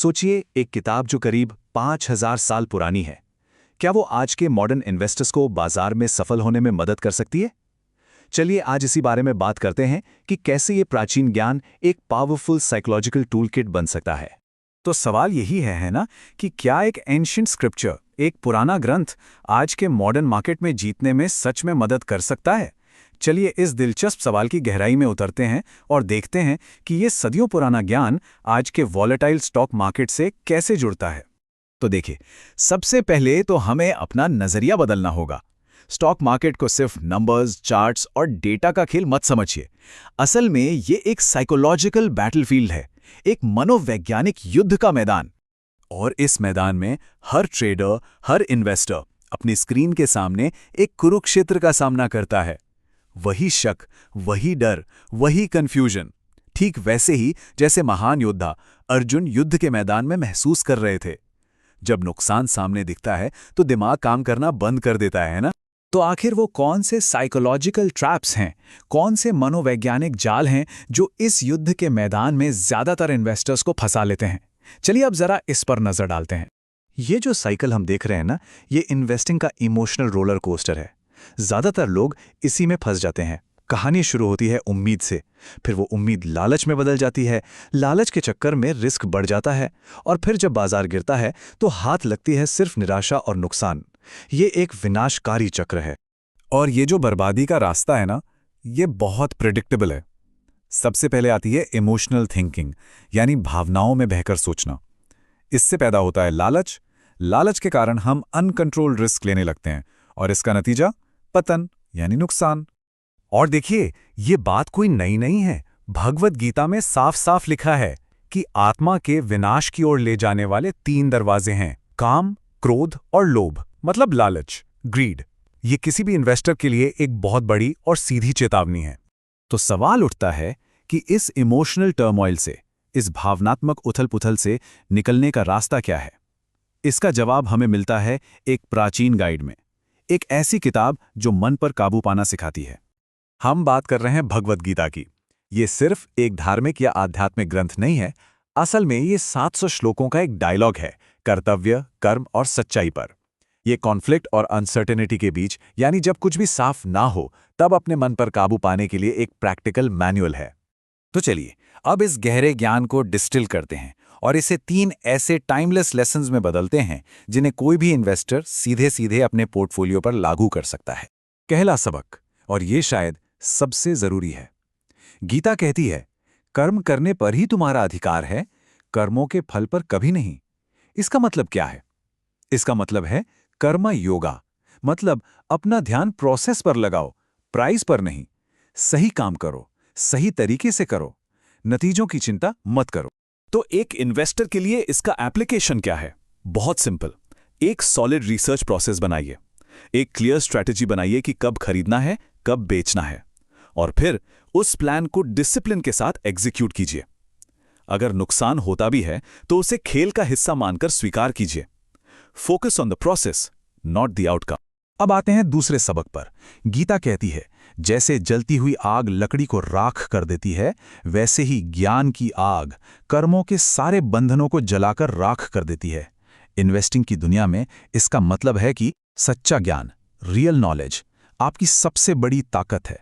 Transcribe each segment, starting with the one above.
सोचिए, एक किताब जो करीब 5000 साल पुरानी है, क्या वो आज के मॉडर्न इन्वेस्टर्स को बाजार में सफल होने में मदद कर सकती है? चलिए आज इसी बारे में बात करते हैं कि कैसे ये प्राचीन ज्ञान एक पावरफुल साइकोलॉजिकल टूलकिट बन सकता है। तो सवाल यही है ना कि क्या एक एंशिएंट स्क्रिप्चर, एक पुराना ग्रंथ, आज के मॉडर्न मार्केट में जीतने में सच में मदद कर सकता है? चलिए इस दिलचस्प सवाल की गहराई में उतरते हैं और देखते हैं कि ये सदियों पुराना ज्ञान आज के वॉलेटाइल स्टॉक मार्केट से कैसे जुड़ता है। तो देखिए, सबसे पहले तो हमें अपना नजरिया बदलना होगा। स्टॉक मार्केट को सिर्फ नंबर्स, चार्ट्स और डेटा का खेल मत समझिए। असल में ये एक साइकोलॉजिकल बैटलफील्ड है, एक मनोवैज्ञानिक युद्ध का मैदान। और इस मैदान में हर ट्रेडर, हर इन्वेस्टर अपनी स्क्रीन के सामने एक कुरुक्षेत्र का सामना करता है। वही शक, वही डर, वही कंफ्यूजन, ठीक वैसे ही जैसे महान योद्धा अर्जुन युद्ध के मैदान में महसूस कर रहे थे। जब नुकसान सामने दिखता है तो दिमाग काम करना बंद कर देता है ना? तो आखिर वो कौन से साइकोलॉजिकल ट्रैप्स हैं, कौन से मनोवैज्ञानिक जाल हैं जो इस युद्ध के मैदान में ज्यादातर इन्वेस्टर्स को फंसा लेते हैं? चलिए अब जरा इस पर नजर डालते हैं। ये जो साइकिल हम देख रहे हैं ना, ये इन्वेस्टिंग का इमोशनल रोलर कोस्टर है। ज्यादातर लोग इसी में फंस जाते हैं। कहानी शुरू होती है उम्मीद से, फिर वो उम्मीद लालच में बदल जाती है, लालच के चक्कर में रिस्क बढ़ जाता है, और फिर जब बाजार गिरता है तो हाथ लगती है सिर्फ निराशा और नुकसान। ये एक विनाशकारी चक्र है। और ये जो बर्बादी का रास्ता है ना, ये बहुत प्रिडिक्टेबल है। सबसे पहले आती है इमोशनल थिंकिंग, यानी भावनाओं में बहकर सोचना। इससे पैदा होता है लालच। लालच के कारण हम अनकंट्रोल्ड रिस्क लेने लगते हैं, और इसका नतीजा पतन यानी नुकसान। और देखिए, ये बात कोई नई नहीं है। भगवद गीता में साफ साफ लिखा है कि आत्मा के विनाश की ओर ले जाने वाले 3 दरवाजे हैं: काम, क्रोध और लोभ, मतलब लालच, ग्रीड। ये किसी भी इन्वेस्टर के लिए एक बहुत बड़ी और सीधी चेतावनी है। तो सवाल उठता है कि इस इमोशनल टर्मोइल से, इस भावनात्मक उथल-पुथल से निकलने का रास्ता क्या है? इसका जवाब हमें मिलता है एक प्राचीन गाइड में, एक ऐसी किताब जो मन पर काबू पाना सिखाती है। हम बात कर रहे हैं भगवद गीता की। ये सिर्फ एक धार्मिक या आध्यात्मिक ग्रंथ नहीं है। असल में ये 700 श्लोकों का एक डायलॉग है कर्तव्य, कर्म और सच्चाई पर। ये कॉन्फ्लिक्ट और अनसर्टेनिटी के बीच, यानी जब कुछ भी साफ ना हो, तब अपने मन पर काबू पाने के लिए एक प्रैक्टिकल मैनुअल है। तो चलिए अब इस गहरे ज्ञान को डिस्टिल करते हैं और इसे 3 ऐसे टाइमलेस लेसन्स में बदलते हैं जिन्हें कोई भी इन्वेस्टर सीधे सीधे अपने पोर्टफोलियो पर लागू कर सकता है। पहला सबक, और ये शायद सबसे जरूरी है। गीता कहती है, कर्म करने पर ही तुम्हारा अधिकार है, कर्मों के फल पर कभी नहीं। इसका मतलब क्या है? इसका मतलब है कर्म योगा, मतलब अपना ध्यान प्रोसेस पर लगाओ, प्राइस पर नहीं। सही काम करो, सही तरीके से करो, नतीजों की चिंता मत करो। तो एक इन्वेस्टर के लिए इसका एप्लीकेशन क्या है? बहुत सिंपल। एक सॉलिड रिसर्च प्रोसेस बनाइए, एक क्लियर स्ट्रैटेजी बनाइए कि कब खरीदना है, कब बेचना है, और फिर उस प्लान को डिसिप्लिन के साथ एग्जीक्यूट कीजिए। अगर नुकसान होता भी है तो उसे खेल का हिस्सा मानकर स्वीकार कीजिए। Focus on the process, not the outcome. अब आते हैं दूसरे सबक पर। गीता कहती है, जैसे जलती हुई आग लकड़ी को राख कर देती है, वैसे ही ज्ञान की आग कर्मों के सारे बंधनों को जलाकर राख कर देती है। इन्वेस्टिंग की दुनिया में इसका मतलब है कि सच्चा ज्ञान, रियल नॉलेज, आपकी सबसे बड़ी ताकत है।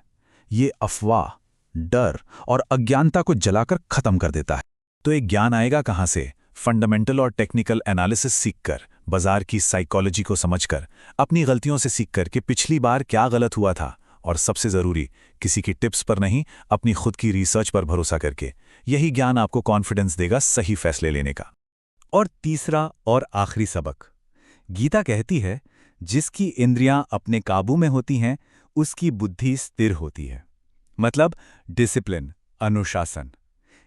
ये अफवाह, डर और अज्ञानता को जलाकर खत्म कर देता है। तो एक ज्ञान आएगा कहां से? फंडामेंटल और टेक्निकल एनालिसिस सीखकर, बाजार की साइकोलॉजी को समझकर, अपनी गलतियों से सीखकर कि पिछली बार क्या गलत हुआ था, और सबसे जरूरी, किसी की टिप्स पर नहीं, अपनी खुद की रिसर्च पर भरोसा करके। यही ज्ञान आपको कॉन्फिडेंस देगा सही फैसले लेने का। और तीसरा और आखिरी सबक, गीता कहती है, जिसकी इंद्रियां अपने काबू में होती हैं, उसकी बुद्धि स्थिर होती है। मतलब डिसिप्लिन, अनुशासन।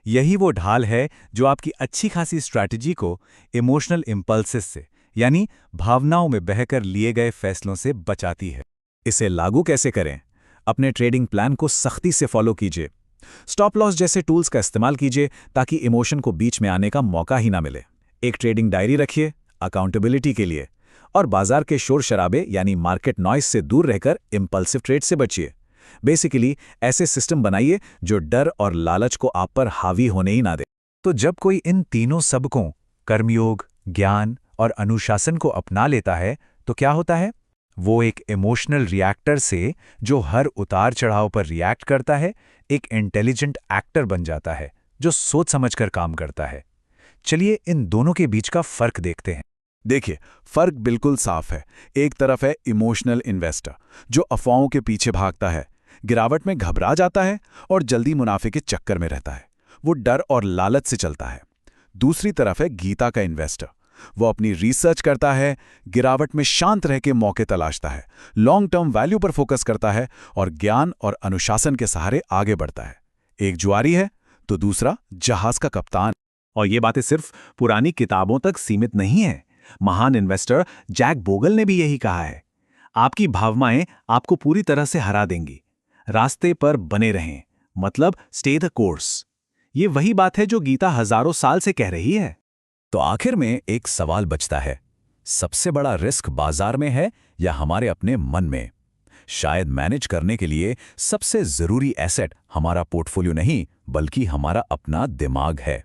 यही वो ढाल है जो आपकी अच्छी खासी स्ट्रैटेजी को इमोशनल इंपल्सेस से, यानी भावनाओं में बहकर लिए गए फैसलों से बचाती है। इसे लागू कैसे करें? अपने ट्रेडिंग प्लान को सख्ती से फॉलो कीजिए। स्टॉप लॉस जैसे टूल्स का इस्तेमाल कीजिए ताकि इमोशन को बीच में आने का मौका ही ना मिले। एक ट्रेडिंग डायरी रखिए अकाउंटेबिलिटी के लिए, और बाजार के शोर शराबे यानी मार्केट नॉइस से दूर रहकर इंपल्सिव ट्रेड से बचिए। बेसिकली ऐसे सिस्टम बनाइए जो डर और लालच को आप पर हावी होने ही ना दे। तो जब कोई इन तीनों सबकों कर्मयोग, ज्ञान और अनुशासन को अपना लेता है तो क्या होता है? वो एक इमोशनल रिएक्टर से, जो हर उतार चढ़ाव पर रिएक्ट करता है, एक इंटेलिजेंट एक्टर बन जाता है, जो सोच समझकर काम करता है। चलिए इन दोनों के बीच का फर्क देखते हैं। देखिए, फर्क बिल्कुल साफ है। एक तरफ है इमोशनल इन्वेस्टर, जो अफवाहों के पीछे भागता है, गिरावट में घबरा जाता है और जल्दी मुनाफे के चक्कर में रहता है। वो डर और लालच से चलता है। दूसरी तरफ है गीता का इन्वेस्टर। वो अपनी रिसर्च करता है, गिरावट में शांत रह के मौके तलाशता है, लॉन्ग टर्म वैल्यू पर फोकस करता है और ज्ञान और अनुशासन के सहारे आगे बढ़ता है। एक जुआरी है तो दूसरा जहाज का कप्तान। और ये बातें सिर्फ पुरानी किताबों तक सीमित नहीं है। महान इन्वेस्टर जैक बोगल ने भी यही कहा है, आपकी भावनाएं आपको पूरी तरह से हरा देंगी। रास्ते पर बने रहें, मतलब स्टे द कोर्स। ये वही बात है जो गीता हजारों साल से कह रही है। तो आखिर में एक सवाल बचता है, सबसे बड़ा रिस्क बाजार में है या हमारे अपने मन में? शायद मैनेज करने के लिए सबसे जरूरी एसेट हमारा पोर्टफोलियो नहीं, बल्कि हमारा अपना दिमाग है।